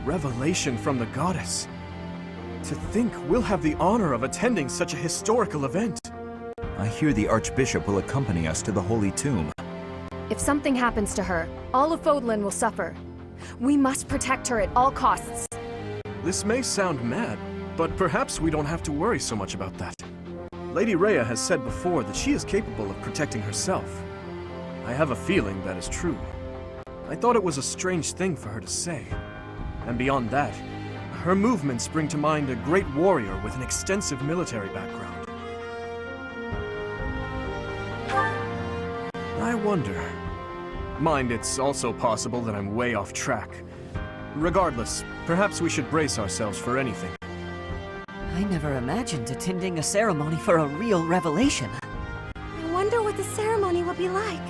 revelation from the goddess. To think we'll have the honor of attending such a historical event. I hear the Archbishop will accompany us to the Holy Tomb. If something happens to her, all of Fodlan will suffer. We must protect her at all costs. This may sound mad, but perhaps we don't have to worry so much about that. Lady Rhea has said before that she is capable of protecting herself. I have a feeling that is true. I thought it was a strange thing for her to say. And beyond that, her movements bring to mind a great warrior with an extensive military background. I wonder. Mind, it's also possible that I'm way off track. Regardless, perhaps we should brace ourselves for anything. I never imagined attending a ceremony for a real revelation. I wonder what the ceremony will be like.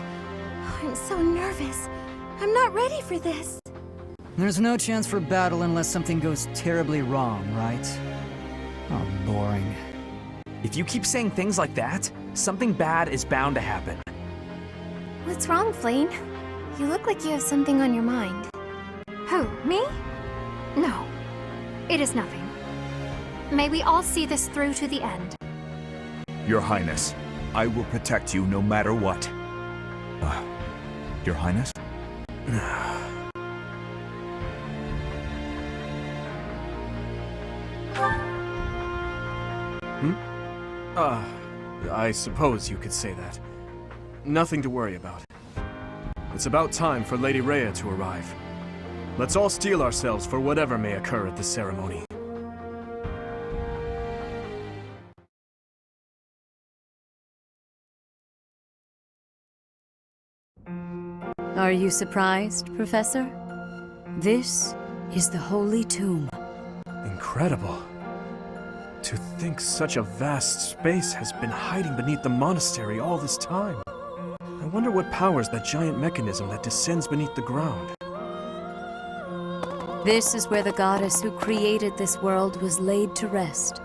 I'm so nervous. I'm not ready for this. There's no chance for battle unless something goes terribly wrong, right? Oh, boring. If you keep saying things like that, something bad is bound to happen. What's wrong, Flame? You look like you have something on your mind. Who, me? No, it is nothing. May we all see this through to the end. Your Highness, I will protect you no matter what. Your Highness? I suppose you could say that. Nothing to worry about. It's about time for Lady Rhea to arrive. Let's all steel ourselves for whatever may occur at this ceremony. Are you surprised, Professor? This is the Holy Tomb. Incredible. To think such a vast space has been hiding beneath the monastery all this time. I wonder what powers that giant mechanism that descends beneath the ground. This is where the goddess who created this world was laid to rest,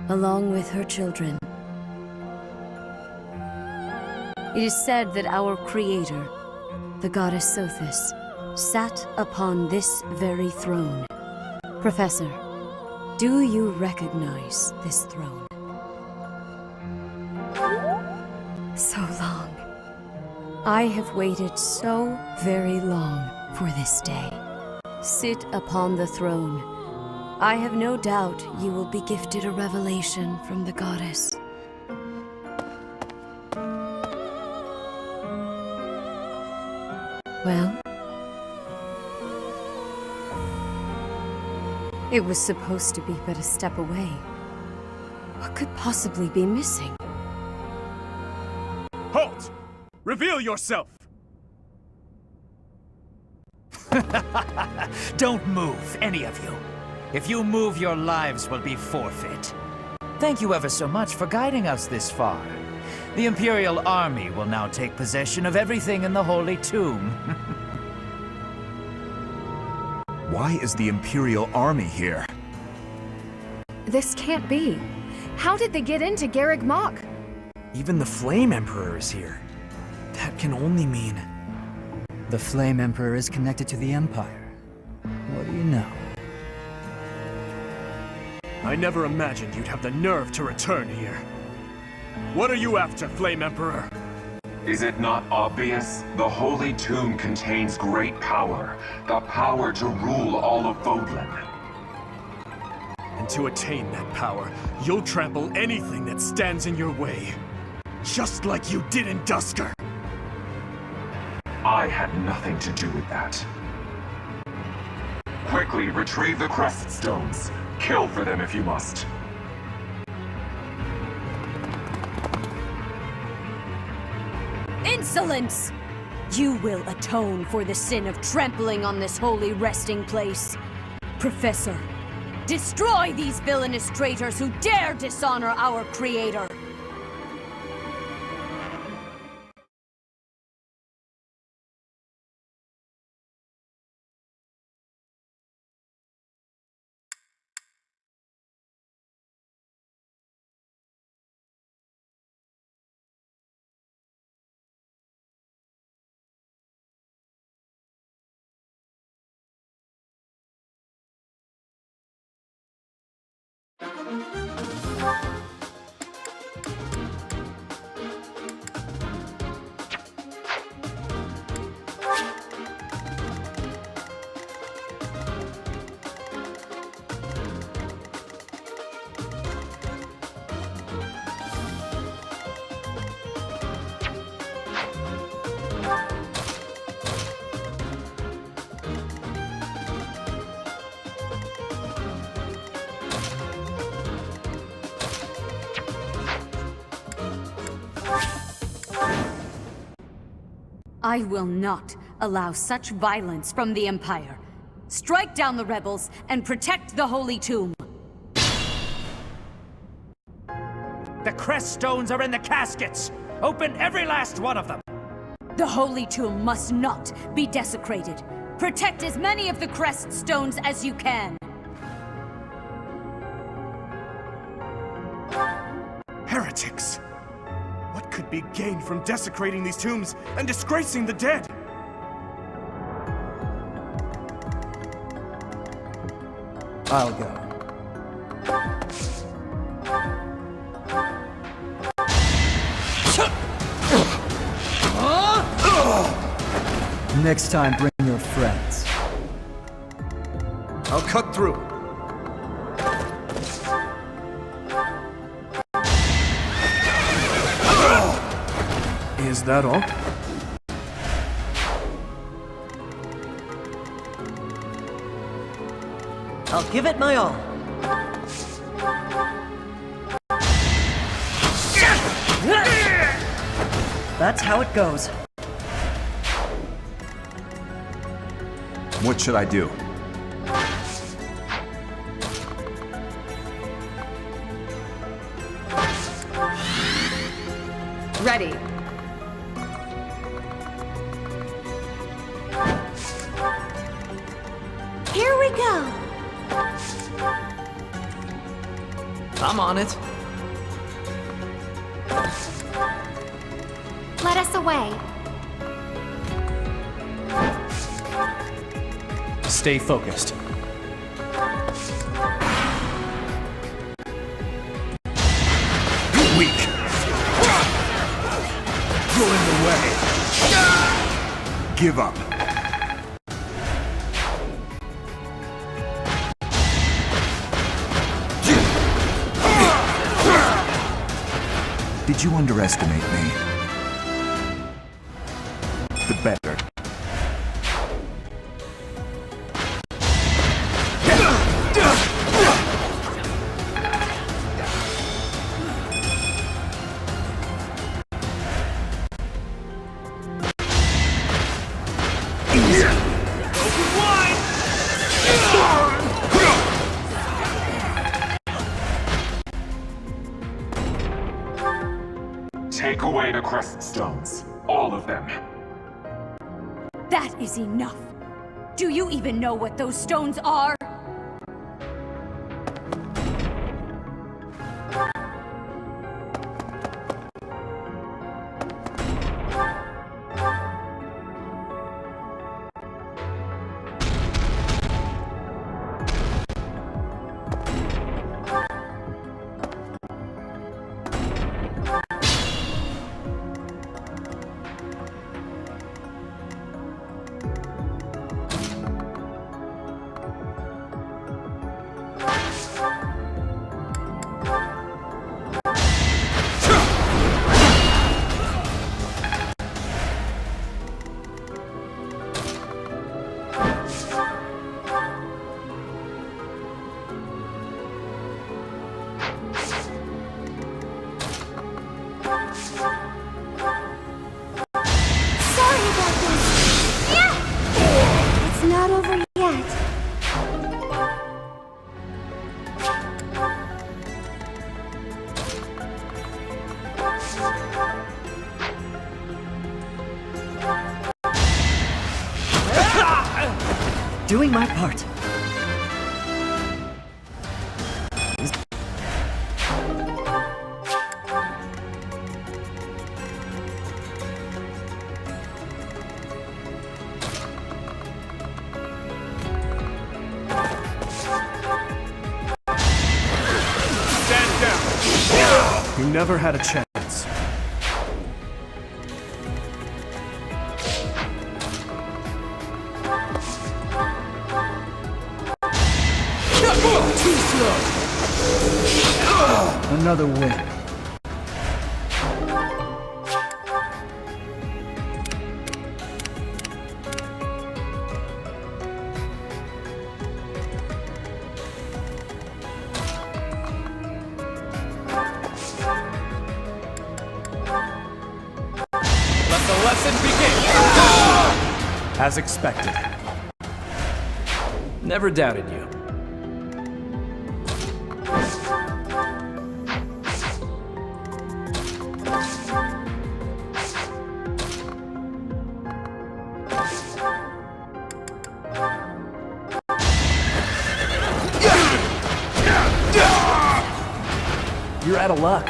along with her children. It is said that our creator, the goddess Sothis, sat upon this very throne. Professor, do you recognize this throne? So long. I have waited so very long for this day. Sit upon the throne. I have no doubt you will be gifted a revelation from the goddess. Well? It was supposed to be but a step away. What could possibly be missing? Halt! Reveal yourself! Don't move, any of you. If you move, your lives will be forfeit. Thank you ever so much for guiding us this far. The Imperial Army will now take possession of everything in the Holy Tomb. Why is the Imperial Army here? This can't be. How did they get into Garreg Mach? Even the Flame Emperor is here. That can only mean... The Flame Emperor is connected to the Empire. What do you know? I never imagined you'd have the nerve to return here. What are you after, Flame Emperor? Is it not obvious? The Holy Tomb contains great power. The power to rule all of Fodlan. And to attain that power, you'll trample anything that stands in your way. Just like you did in Dusker. I had nothing to do with that. Quickly retrieve the crest stones. Kill for them if you must. Insolence! You will atone for the sin of trampling on this holy resting place. Professor, destroy these villainous traitors who dare dishonor our creator! I will not allow such violence from the Empire. Strike down the rebels and protect the Holy Tomb. The crest stones are in the caskets! Open every last one of them! The Holy Tomb must not be desecrated. Protect as many of the crest stones as you can. Heretics! What could be gained from desecrating these tombs and disgracing the dead? I'll go. Next time, bring your friends. I'll cut through. Is that all? I'll give it my all. That's how it goes. What should I do? Ready. Here we go. I'm on it. Let us away. Stay focused. Weak! You're in the way! Give up. Did you underestimate me? The better. Take away the crest stones. All of them. That is enough. Do you even know what those stones are? Not over yet. Doing my part. never had a chance. Too slow. Another win. Let the lesson begin! As expected. Never doubted you. You're out of luck.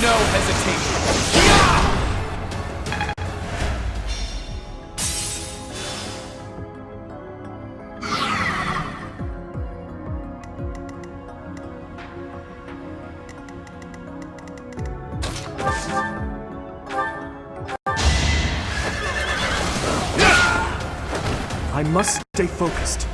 No hesitation. I must stay focused.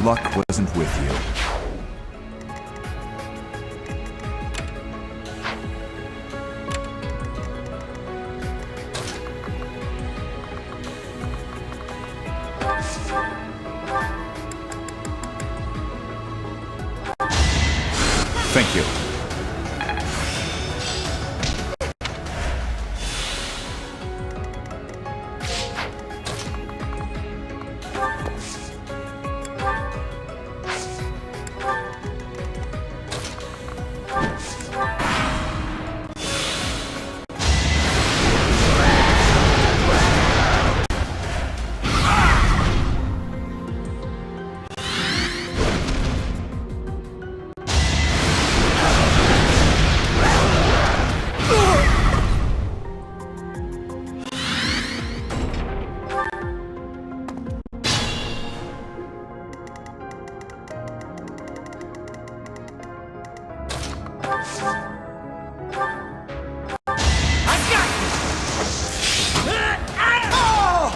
Luck wasn't with you. Thank you.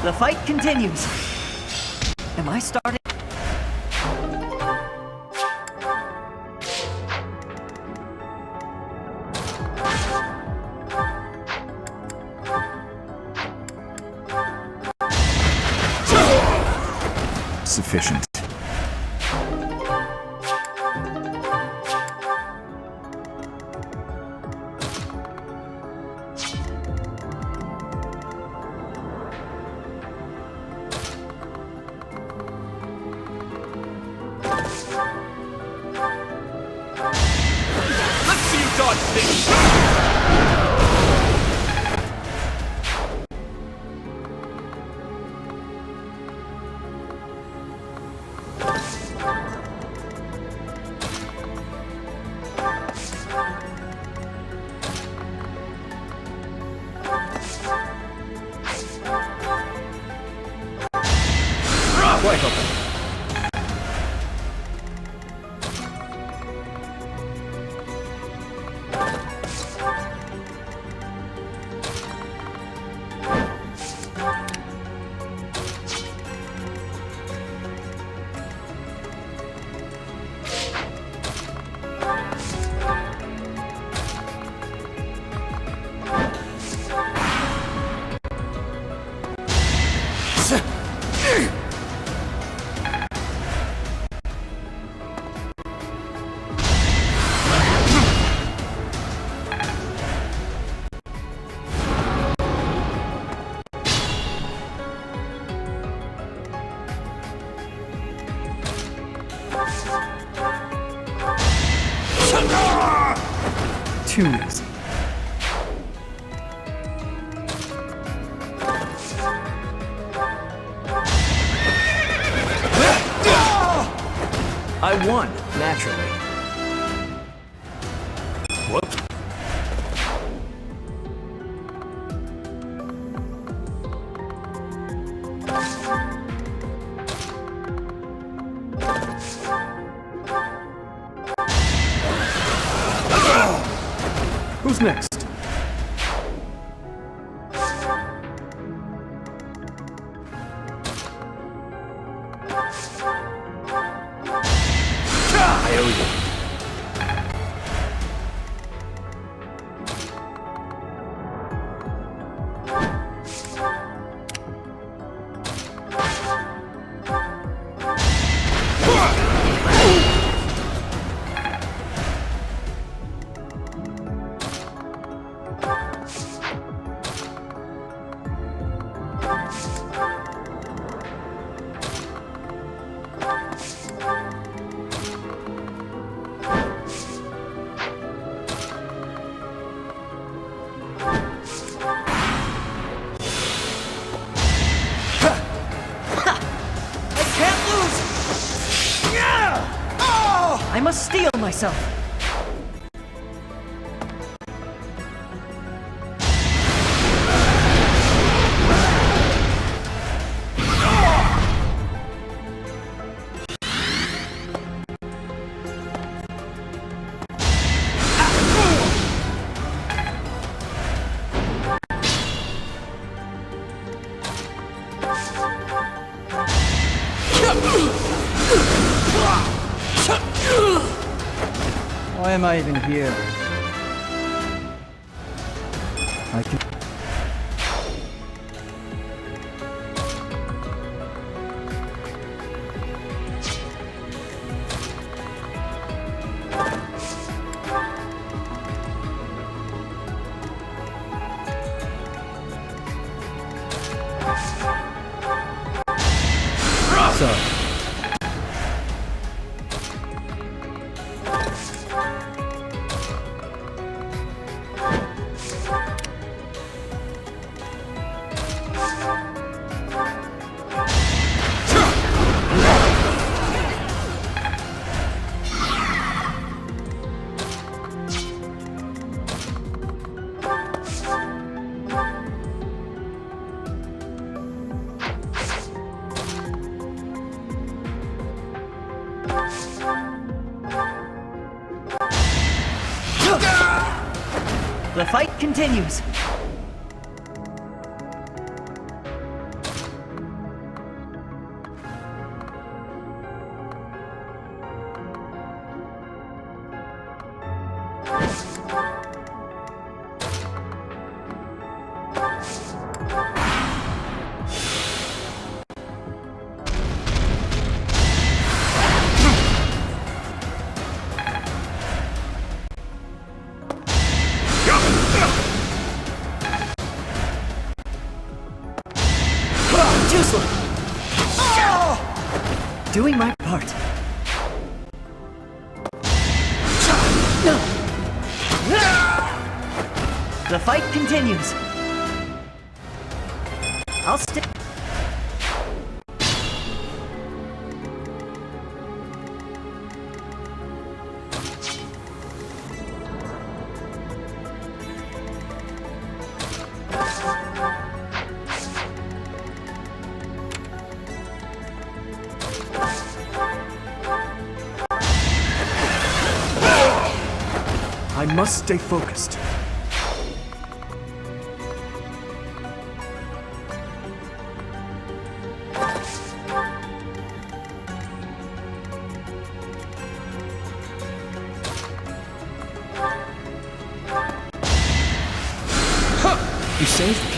The fight continues. Am I starting? Sufficient. Watch this! Quite open. Too easy. I won, naturally. Whoop. Who's next? I owe you. I must steel myself. Why am I even here? I can... Sorry. The fight continues. Doing my part. No. The fight continues. I'll stick. I must stay focused. You saved me.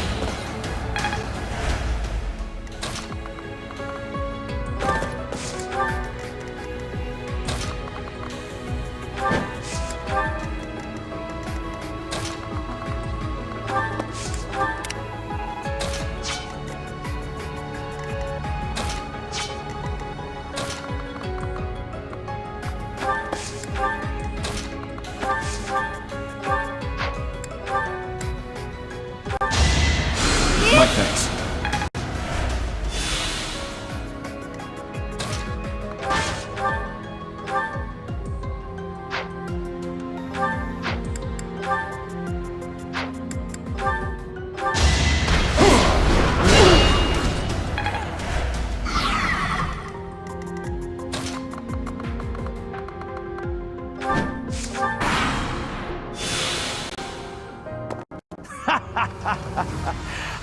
My thanks.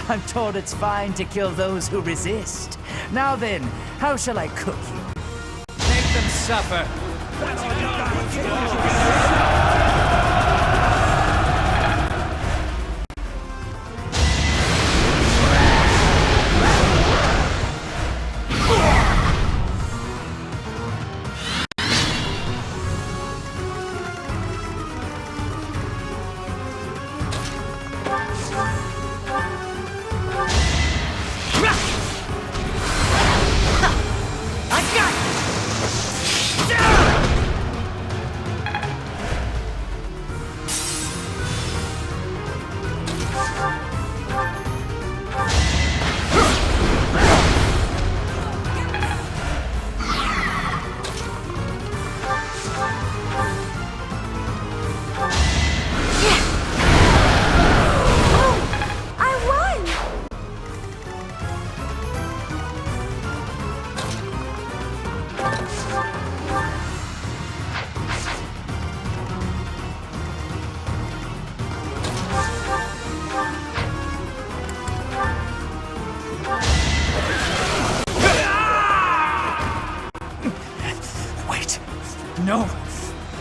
I'm told it's fine to kill those who resist. Now then, how shall I cook you? Make them suffer. No!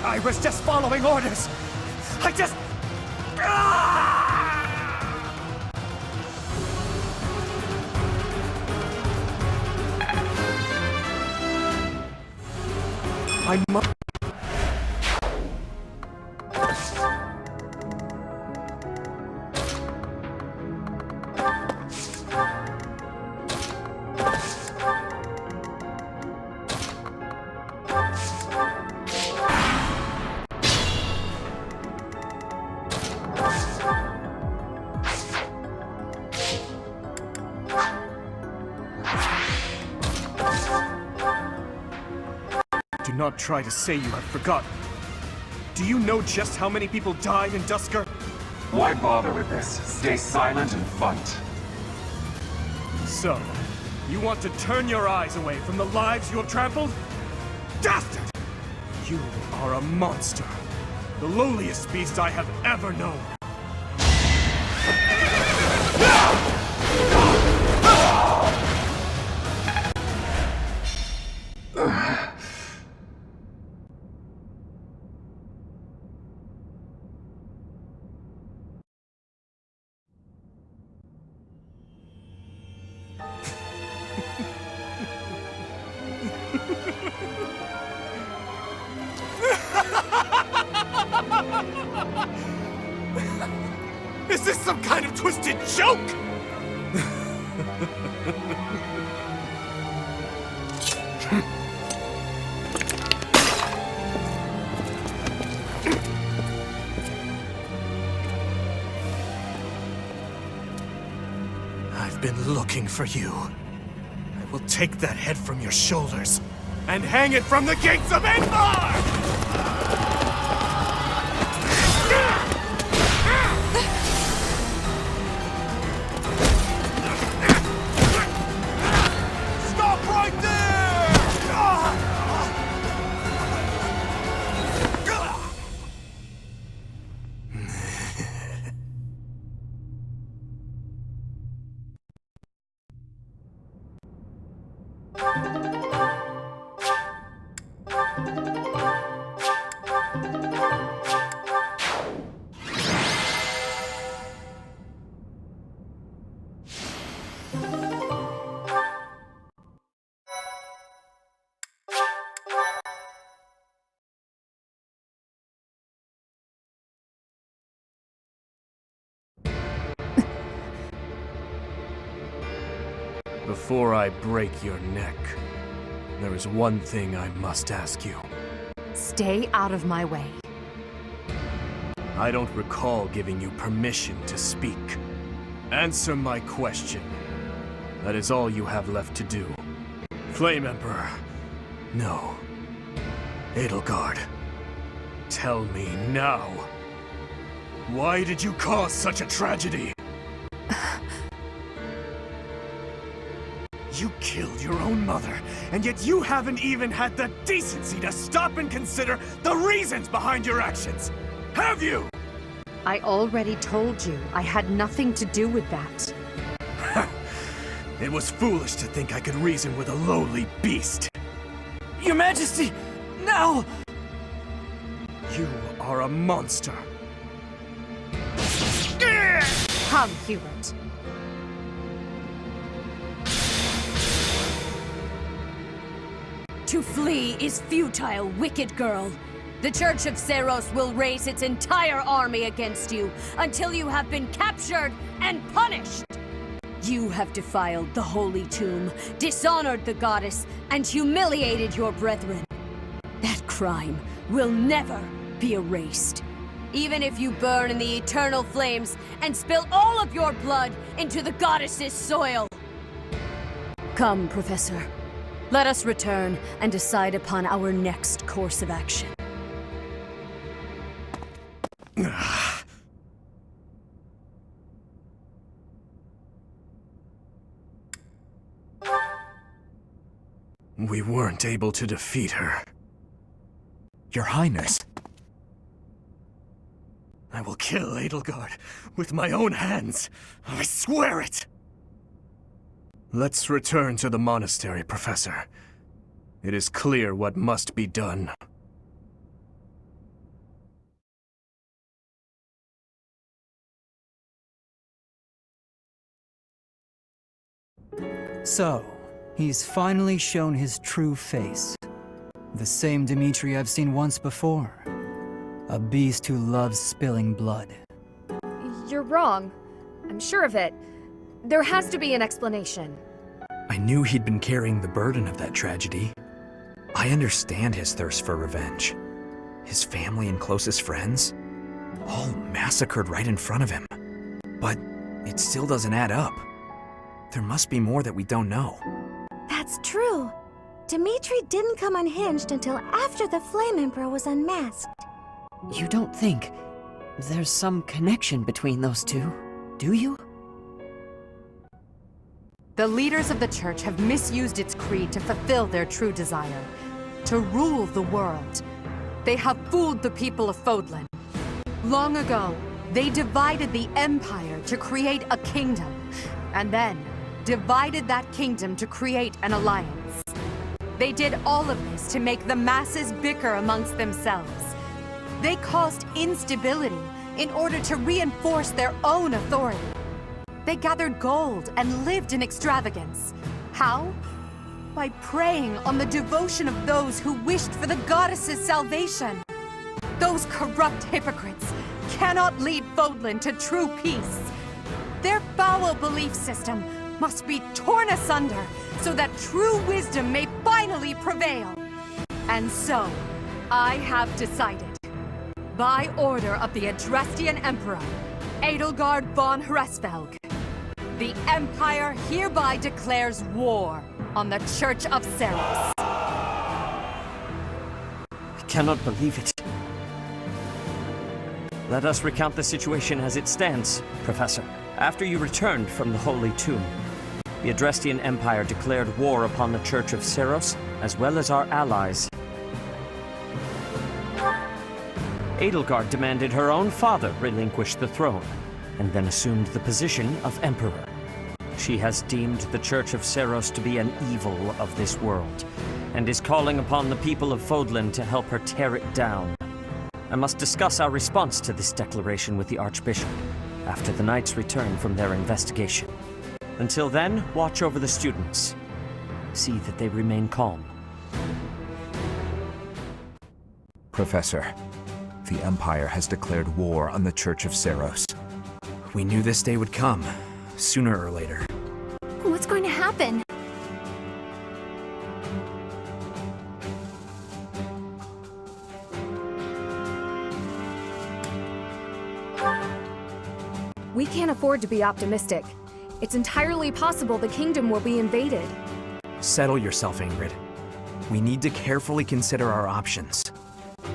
I was just following orders! I just... I must... Do not try to say you have forgotten. Do you know just how many people died in Dusker? Why bother with this? Stay silent and fight. So, you want to turn your eyes away from the lives you have trampled? Dastard! You are a monster. The lowliest beast I have ever known. Is this some kind of twisted joke? been looking for you. I will take that head from your shoulders and hang it from the gates of Endor! Before I break your neck, there is one thing I must ask you. Stay out of my way. I don't recall giving you permission to speak. Answer my question. That is all you have left to do. Flame Emperor. No. Edelgard. Tell me now. Why did you cause such a tragedy? You killed your own mother, and yet you haven't even had the decency to stop and consider the reasons behind your actions! Have you? I already told you I had nothing to do with that. It was foolish to think I could reason with a lowly beast. Your Majesty, no! You are a monster. Come, Hubert. To flee is futile, wicked girl. The Church of Seiros will raise its entire army against you until you have been captured and punished. You have defiled the Holy Tomb, dishonored the goddess, and humiliated your brethren. That crime will never be erased. Even if you burn in the eternal flames and spill all of your blood into the goddess's soil. Come, Professor. Let us return and decide upon our next course of action. We weren't able to defeat her. Your Highness. I will kill Edelgard with my own hands. I swear it! Let's return to the monastery, Professor. It is clear what must be done. So, he's finally shown his true face. The same Dimitri I've seen once before. A beast who loves spilling blood. You're wrong. I'm sure of it. There has to be an explanation. I knew he'd been carrying the burden of that tragedy. I understand his thirst for revenge. His family and closest friends, all massacred right in front of him. But it still doesn't add up. There must be more that we don't know. That's true. Dimitri didn't come unhinged until after the Flame Emperor was unmasked. You don't think there's some connection between those two, do you? The leaders of the Church have misused its creed to fulfill their true desire. To rule the world. They have fooled the people of Fodlan. Long ago, they divided the Empire to create a kingdom. And then, divided that kingdom to create an alliance. They did all of this to make the masses bicker amongst themselves. They caused instability in order to reinforce their own authority. They gathered gold and lived in extravagance. How? By preying on the devotion of those who wished for the goddess's salvation. Those corrupt hypocrites cannot lead Fodlan to true peace. Their foul belief system must be torn asunder so that true wisdom may finally prevail. And so, I have decided. By order of the Adrestian Emperor, Edelgard von Hresvelg, The Empire hereby declares war on the Church of Ceros. I cannot believe it. Let us recount the situation as it stands, Professor. After you returned from the Holy Tomb, the Adrestian Empire declared war upon the Church of Ceros, as well as our allies. Edelgard demanded her own father relinquish the throne, and then assumed the position of Emperor. She has deemed the Church of Ceros to be an evil of this world, and is calling upon the people of Fodlan to help her tear it down. I must discuss our response to this declaration with the Archbishop, after the Knights return from their investigation. Until then, watch over the students. See that they remain calm. Professor, the Empire has declared war on the Church of Ceros. We knew this day would come, sooner or later. What's going to happen? We can't afford to be optimistic. It's entirely possible the kingdom will be invaded. Settle yourself, Ingrid. We need to carefully consider our options.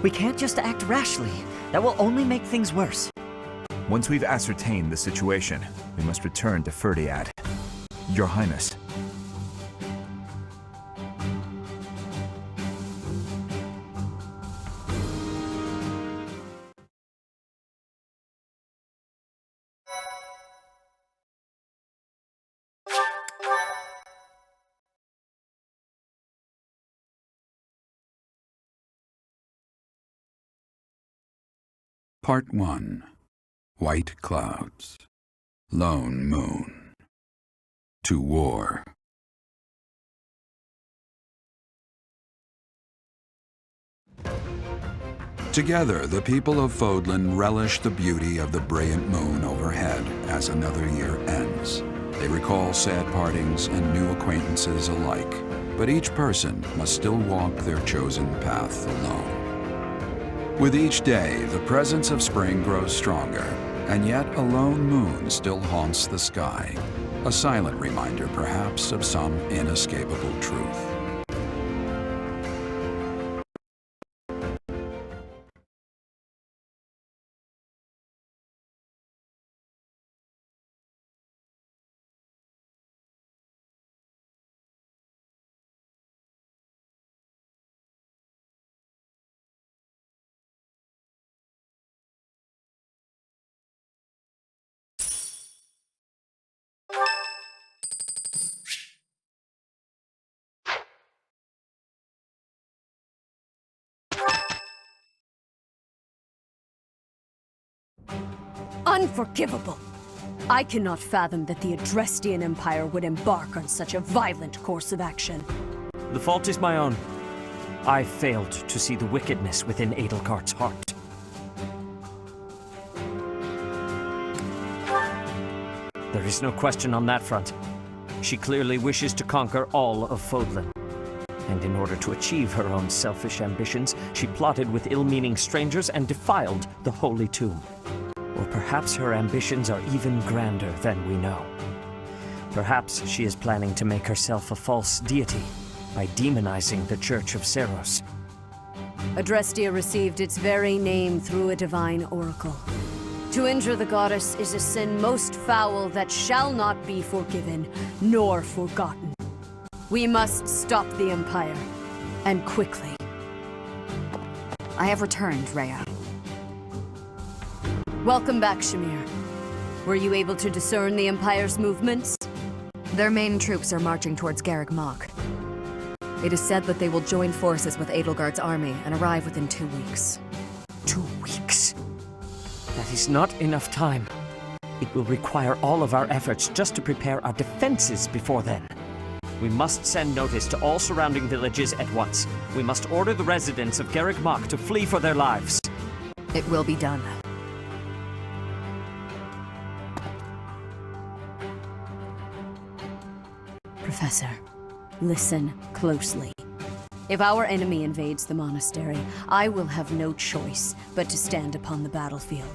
We can't just act rashly. That will only make things worse. Once we've ascertained the situation, we must return to Ferdiad. Your Highness. Part 1. White Clouds. Lone Moon. To War. Together, the people of Fodlan relish the beauty of the brilliant moon overhead as another year ends. They recall sad partings and new acquaintances alike, but each person must still walk their chosen path alone. With each day, the presence of spring grows stronger, and yet a lone moon still haunts the sky, a silent reminder perhaps of some inescapable truth. Unforgivable! I cannot fathom that the Adrestian Empire would embark on such a violent course of action. The fault is my own. I failed to see the wickedness within Edelgard's heart. There is no question on that front. She clearly wishes to conquer all of Fodlan. And in order to achieve her own selfish ambitions, she plotted with ill-meaning strangers and defiled the Holy Tomb. Or perhaps her ambitions are even grander than we know. Perhaps she is planning to make herself a false deity by demonizing the Church of Ceros. Adrestia received its very name through a divine oracle. To injure the goddess is a sin most foul that shall not be forgiven, nor forgotten. We must stop the Empire, and quickly. I have returned, Rhea. Welcome back, Shamir. Were you able to discern the Empire's movements? Their main troops are marching towards Garreg Mach. It is said that they will join forces with Edelgard's army and arrive within 2 weeks. 2 weeks? That is not enough time. It will require all of our efforts just to prepare our defenses before then. We must send notice to all surrounding villages at once. We must order the residents of Garreg Mach to flee for their lives. It will be done. Professor, listen closely. If our enemy invades the monastery, I will have no choice but to stand upon the battlefield.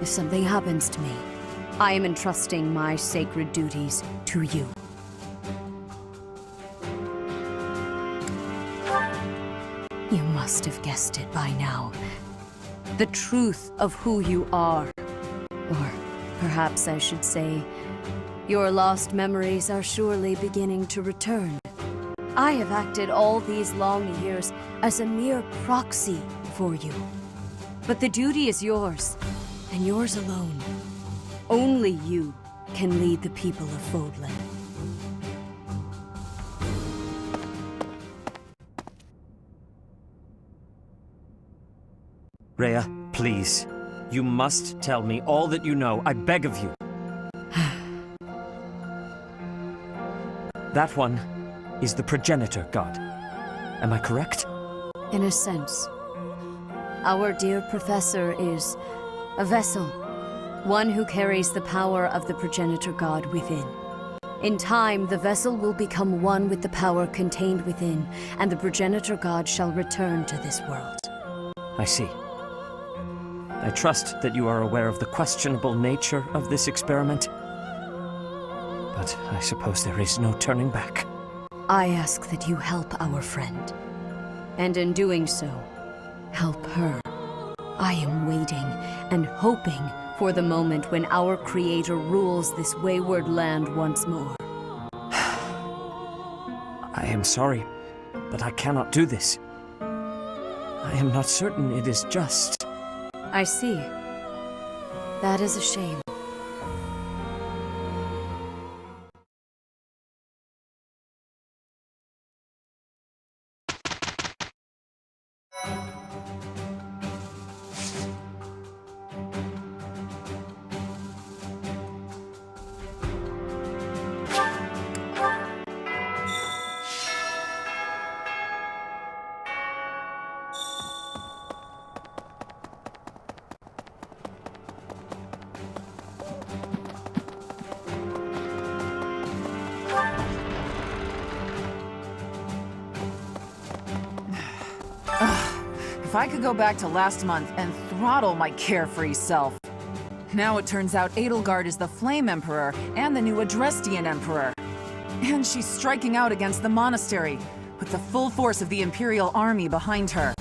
If something happens to me, I am entrusting my sacred duties to you. You must have guessed it by now. The truth of who you are. Or perhaps I should say, your lost memories are surely beginning to return. I have acted all these long years as a mere proxy for you. But the duty is yours, and yours alone. Only you can lead the people of Fodlan. Rhea, please. You must tell me all that you know. I beg of you. That one is the progenitor god. Am I correct? In a sense. Our dear professor is a vessel. One who carries the power of the progenitor god within. In time, the vessel will become one with the power contained within, and the progenitor god shall return to this world. I see. I trust that you are aware of the questionable nature of this experiment. But I suppose there is no turning back. I ask that you help our friend. And in doing so, help her. I am waiting and hoping for the moment when our Creator rules this wayward land once more. I am sorry, but I cannot do this. I am not certain it is just. I see. That is a shame. If I could go back to last month and throttle my carefree self. Now it turns out Edelgard is the Flame Emperor and the new Adrestian Emperor. And she's striking out against the monastery, with the full force of the Imperial army behind her.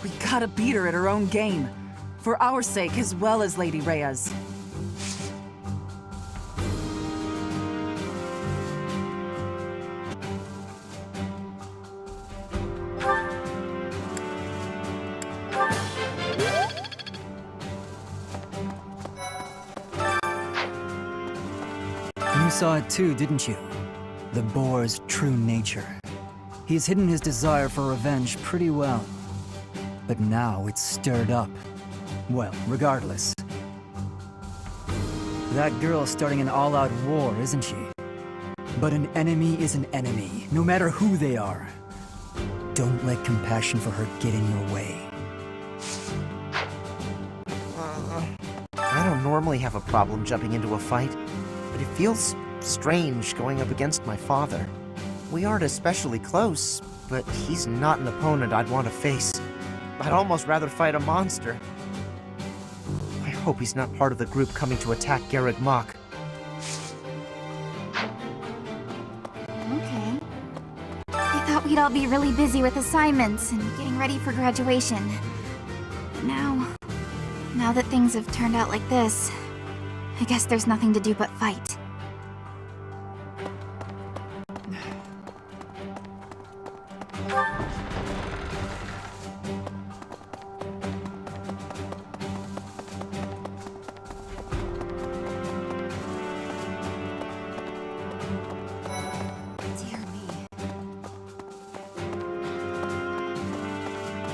We gotta beat her at her own game, for our sake as well as Lady Rhea's. You saw it too, didn't you? The boar's true nature. He's hidden his desire for revenge pretty well. But now it's stirred up. Well, regardless. That girl's starting an all-out war, isn't she? But an enemy is an enemy, no matter who they are. Don't let compassion for her get in your way. I don't normally have a problem jumping into a fight, but it feels strange going up against my father. We aren't especially close, but he's not an opponent I'd want to face. I'd almost rather fight a monster. I hope he's not part of the group coming to attack Garreg Mach. Okay. I thought we'd all be really busy with assignments and getting ready for graduation. But now that things have turned out like this, I guess there's nothing to do but fight.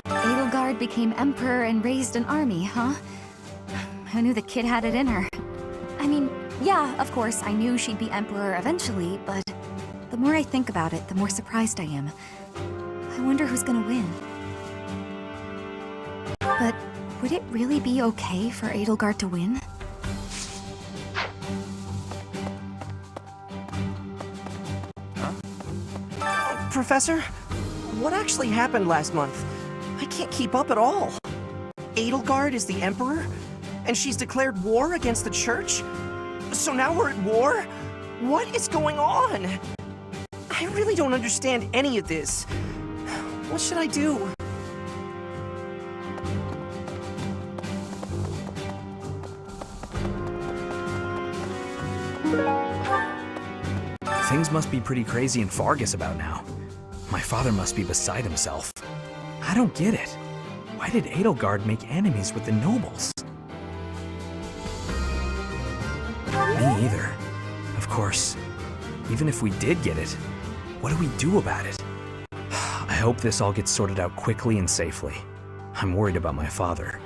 Edelgard became emperor and raised an army, huh? Who knew the kid had it in her? I mean, yeah, of course, I knew she'd be emperor eventually, but the more I think about it, the more surprised I am. I wonder who's gonna win. But would it really be okay for Edelgard to win? Professor, what actually happened last month? I can't keep up at all. Edelgard is the Emperor? And she's declared war against the Church? So now we're at war? What is going on? I really don't understand any of this. What should I do? Things must be pretty crazy in Fargus about now. My father must be beside himself. I don't get it. Why did Edelgard make enemies with the nobles? Me either. Of course, even if we did get it, what do we do about it? I hope this all gets sorted out quickly and safely. I'm worried about my father.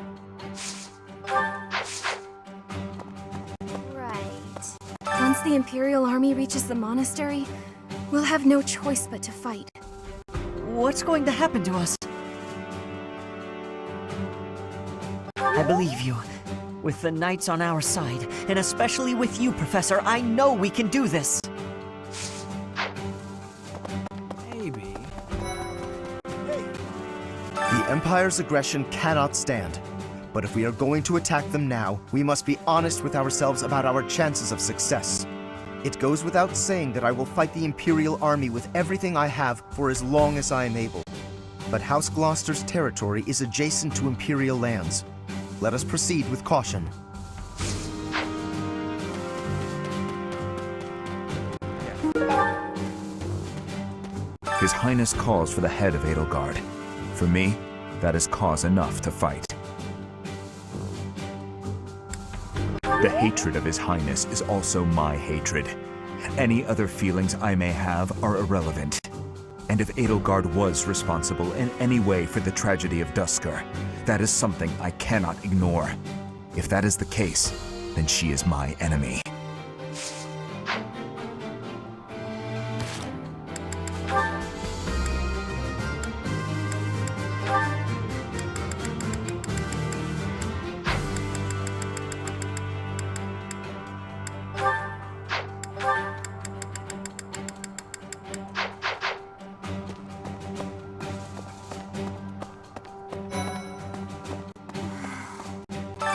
Once the Imperial army reaches the monastery, we'll have no choice but to fight. What's going to happen to us? I believe you. With the knights on our side, and especially with you, Professor, I know we can do this! Maybe. The Empire's aggression cannot stand. But if we are going to attack them now, we must be honest with ourselves about our chances of success. It goes without saying that I will fight the Imperial army with everything I have for as long as I am able. But House Gloucester's territory is adjacent to Imperial lands. Let us proceed with caution. His Highness calls for the head of Edelgard. For me, that is cause enough to fight. The hatred of His Highness is also my hatred. Any other feelings I may have are irrelevant. And if Edelgard was responsible in any way for the tragedy of Duscur, that is something I cannot ignore. If that is the case, then she is my enemy.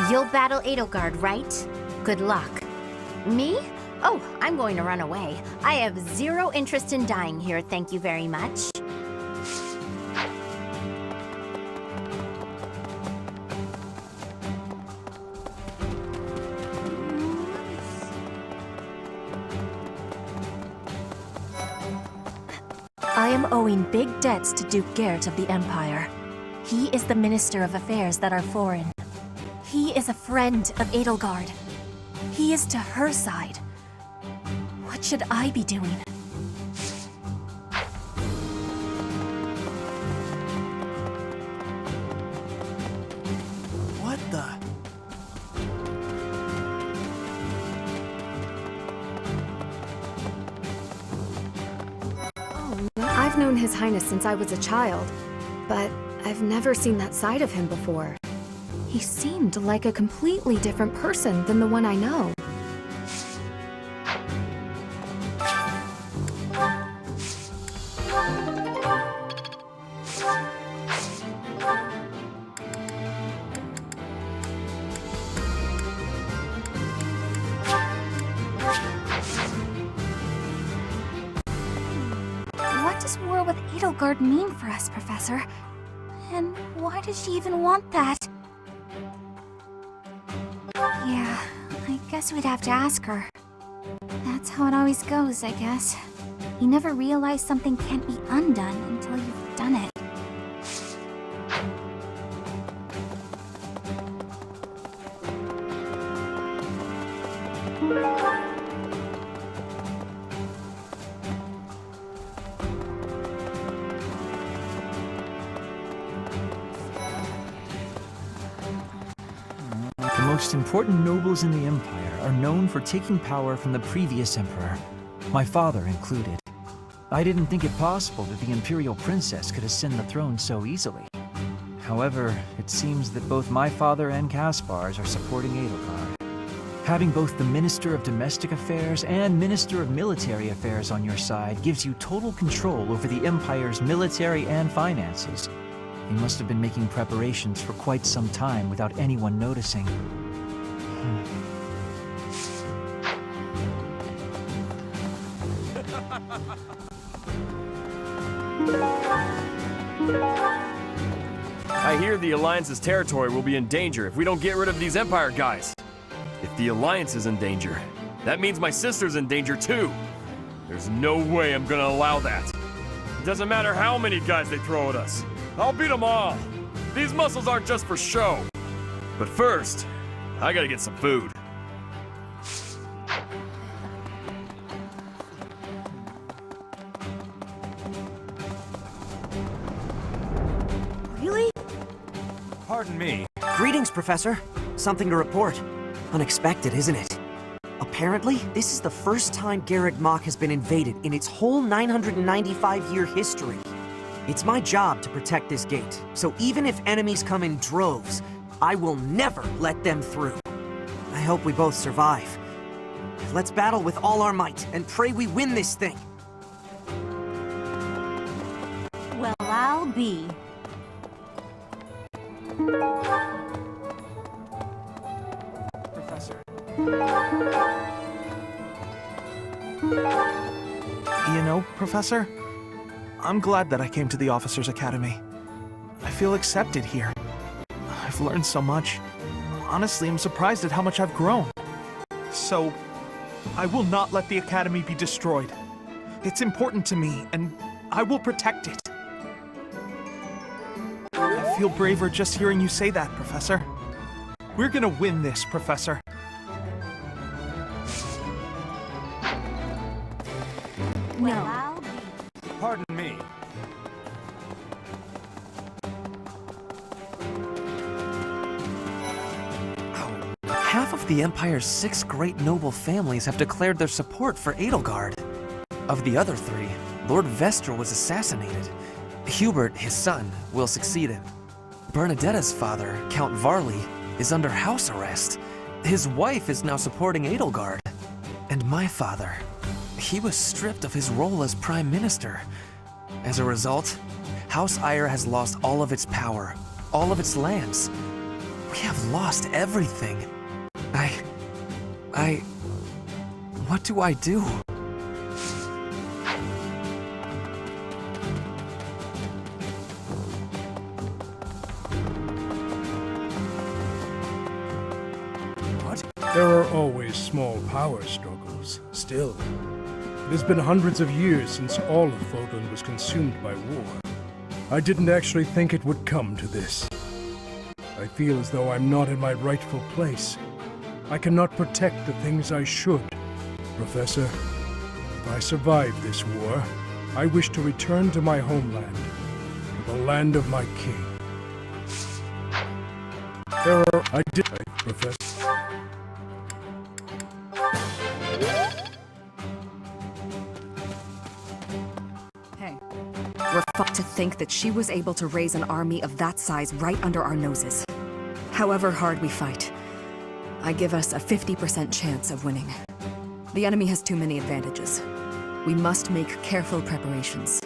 You'll battle Edelgard, right? Good luck. Me? Oh, I'm going to run away. I have zero interest in dying here, thank you very much. I am owing big debts to Duke Gert of the Empire. He is the Minister of Affairs that are foreign. He is a friend of Edelgard. He is to her side. What should I be doing? What the? I've known His Highness since I was a child, but I've never seen that side of him before. He seemed like a completely different person than the one I know. What does war with Edelgard mean for us, Professor? And why does she even want that? Yeah, I guess we'd have to ask her. That's how it always goes, I guess. You never realize something can't be undone until you've done it. The most important nobles in the Empire are known for taking power from the previous Emperor, my father included. I didn't think it possible that the Imperial Princess could ascend the throne so easily. However, it seems that both my father and Caspar's are supporting Edelgard. Having both the Minister of Domestic Affairs and Minister of Military Affairs on your side gives you total control over the Empire's military and finances. They must have been making preparations for quite some time without anyone noticing. I hear the Alliance's territory will be in danger if we don't get rid of these Empire guys. If the Alliance is in danger, that means my sister's in danger too. There's no way I'm gonna allow that. It doesn't matter how many guys they throw at us. I'll beat them all. These muscles aren't just for show. But first, I gotta get some food. Really? Pardon me. Greetings, Professor. Something to report. Unexpected, isn't it? Apparently, this is the first time Garreg Mach has been invaded in its whole 995-year history. It's my job to protect this gate, so even if enemies come in droves, I will never let them through. I hope we both survive. Let's battle with all our might and pray we win this thing. Well, I'll be. Professor. You know, Professor, I'm glad that I came to the Officers' Academy. I feel accepted here. I've learned so much. Honestly, I'm surprised at how much I've grown. So, I will not let the Academy be destroyed. It's important to me, and I will protect it. I feel braver just hearing you say that, Professor. We're gonna win this, Professor. No. Pardon me. Half of the Empire's 6 great noble families have declared their support for Edelgard. Of the other 3, Lord Vestra was assassinated. Hubert, his son, will succeed him. Bernadetta's father, Count Varley, is under house arrest. His wife is now supporting Edelgard. And my father, he was stripped of his role as Prime Minister. As a result, House Eyre has lost all of its power, all of its lands. We have lost everything. What do I do? What? There are always small power struggles, still. It has been hundreds of years since all of Fodlan was consumed by war. I didn't actually think it would come to this. I feel as though I'm not in my rightful place. I cannot protect the things I should. Professor, if I survive this war, I wish to return to my homeland, to the land of my king. Professor. Hey. We're fucked to think that she was able to raise an army of that size right under our noses. However hard we fight, I give us a 50% chance of winning. The enemy has too many advantages. We must make careful preparations.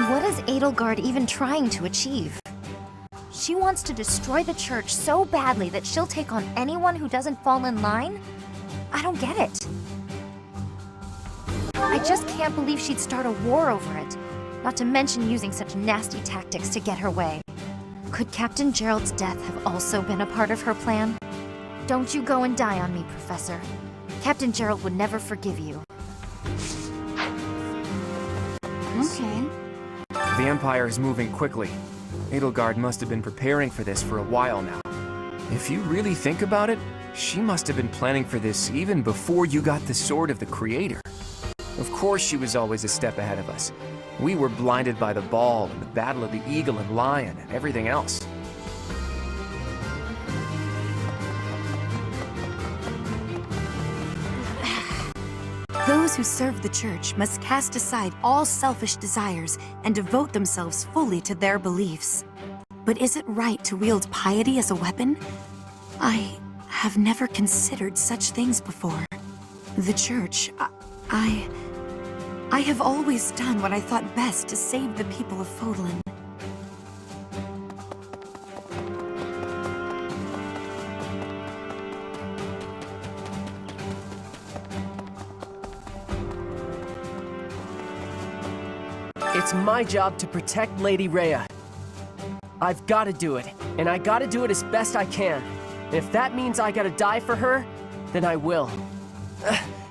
What is Edelgard even trying to achieve? She wants to destroy the church so badly that she'll take on anyone who doesn't fall in line? I don't get it. I just can't believe she'd start a war over it, not to mention using such nasty tactics to get her way. Could Captain Gerald's death have also been a part of her plan? Don't you go and die on me, Professor. Captain Gerald would never forgive you. Okay. The Empire is moving quickly. Edelgard must have been preparing for this for a while now. If you really think about it, she must have been planning for this even before you got the Sword of the Creator. Of course she was always a step ahead of us. We were blinded by the ball and the Battle of the Eagle and Lion and everything else. Those who serve the Church must cast aside all selfish desires and devote themselves fully to their beliefs. But is it right to wield piety as a weapon? I have never considered such things before. The Church, I have always done what I thought best to save the people of Fodlan. It's my job to protect Lady Rhea. I've gotta do it, and I gotta do it as best I can. And if that means I gotta die for her, then I will.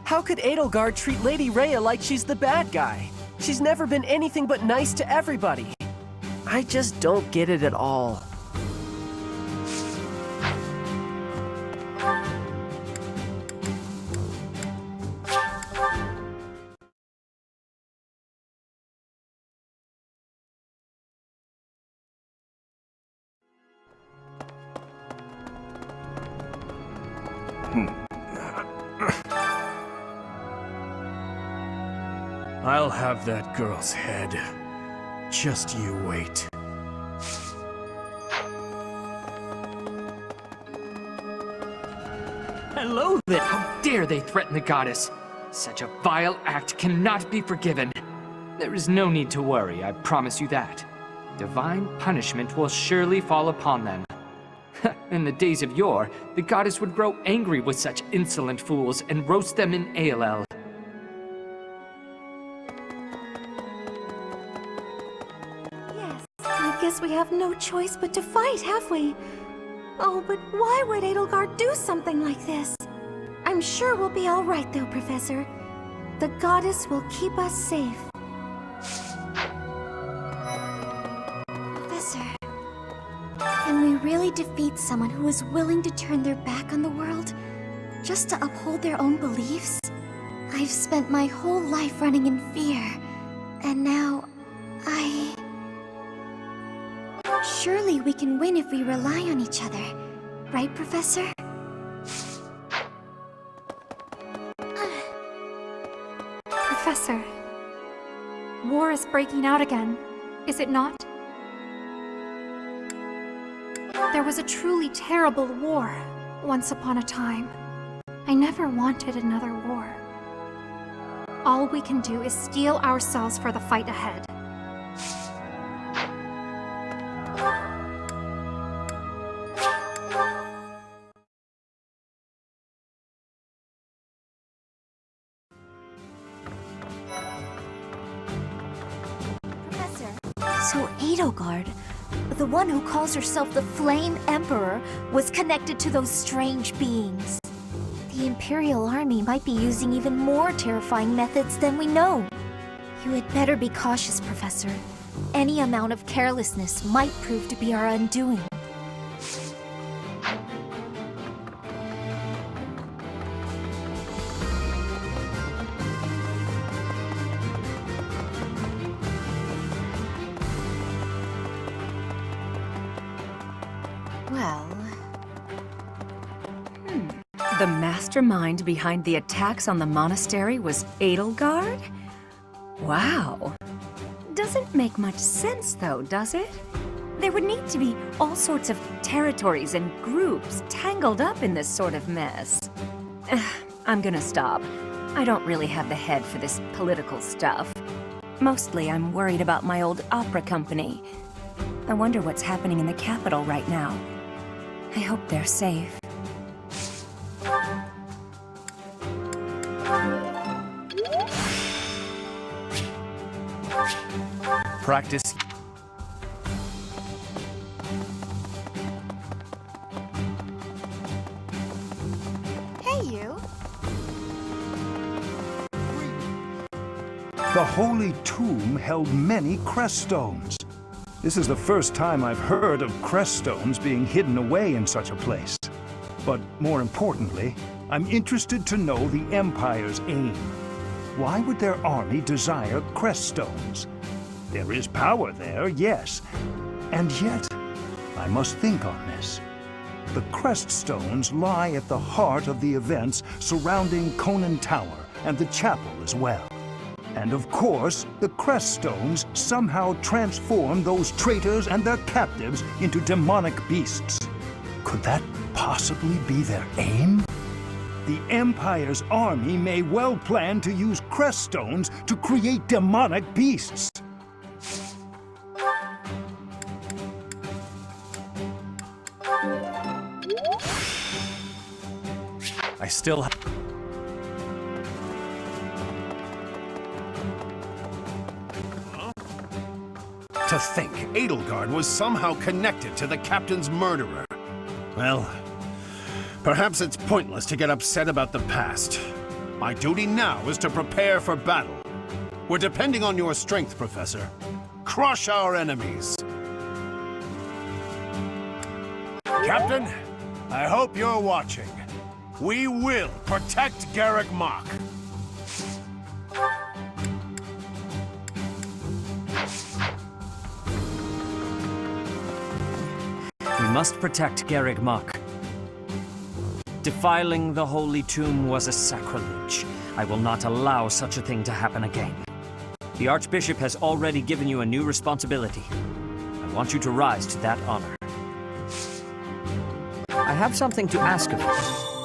How could Edelgard treat Lady Rhea like she's the bad guy? She's never been anything but nice to everybody. I just don't get it at all. I'll have that girl's head. Just you wait. Hello there! How dare they threaten the goddess? Such a vile act cannot be forgiven. There is no need to worry, I promise you that. Divine punishment will surely fall upon them. In the days of yore, the goddess would grow angry with such insolent fools and roast them in ALL. I guess we have no choice but to fight, have we? Oh, but why would Edelgard do something like this? I'm sure we'll be all right, though, Professor. The goddess will keep us safe. Professor, can we really defeat someone who is willing to turn their back on the world just to uphold their own beliefs? I've spent my whole life running in fear, and now Surely we can win if we rely on each other, right, Professor? Professor, war is breaking out again, is it not? There was a truly terrible war once upon a time. I never wanted another war. All we can do is steel ourselves for the fight ahead. So Edelgard, the one who calls herself the Flame Emperor, was connected to those strange beings. The Imperial Army might be using even more terrifying methods than we know. You had better be cautious, Professor. Any amount of carelessness might prove to be our undoing. Well... The mastermind behind the attacks on the monastery was Edelgard? Wow. Doesn't make much sense, though, does it? There would need to be all sorts of territories and groups tangled up in this sort of mess. I'm gonna stop. I don't really have the head for this political stuff. Mostly, I'm worried about my old opera company. I wonder what's happening in the capital right now. I hope they're safe. Practice. Hey, you. The Holy Tomb held many crest stones. This is the first time I've heard of crest stones being hidden away in such a place. But more importantly, I'm interested to know the Empire's aim. Why would their army desire crest stones? There is power there, yes. And yet, I must think on this. The crest stones lie at the heart of the events surrounding Conan Tower and the chapel as well. And of course, the crest stones somehow transform those traitors and their captives into demonic beasts. Could that possibly be their aim? The Empire's army may well plan to use crest stones to create demonic beasts. I still have... To think Edelgard was somehow connected to the captain's murderer. Well, perhaps it's pointless to get upset about the past. My duty now is to prepare for battle. We're depending on your strength, Professor. Crush our enemies. Captain, I hope you're watching. We will protect Garrick Mach. We must protect Garrick Mach. Defiling the Holy Tomb was a sacrilege. I will not allow such a thing to happen again. The Archbishop has already given you a new responsibility. I want you to rise to that honor. I have something to ask of you.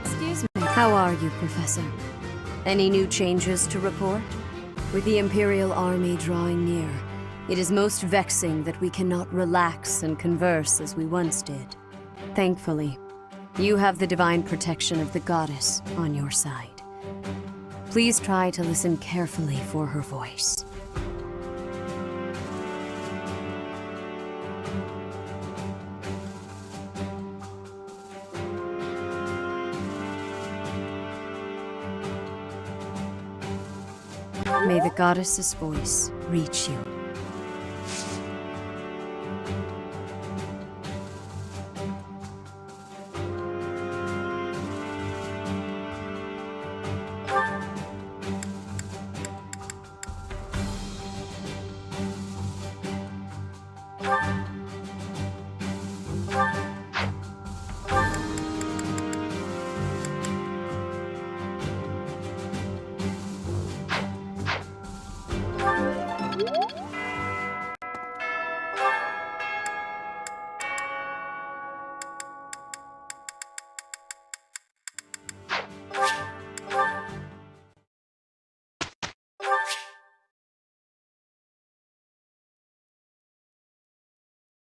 Excuse me. How are you, Professor? Any new changes to report? With the Imperial Army drawing near, it is most vexing that we cannot relax and converse as we once did. Thankfully, you have the divine protection of the goddess on your side. Please try to listen carefully for her voice. May the goddess's voice reach you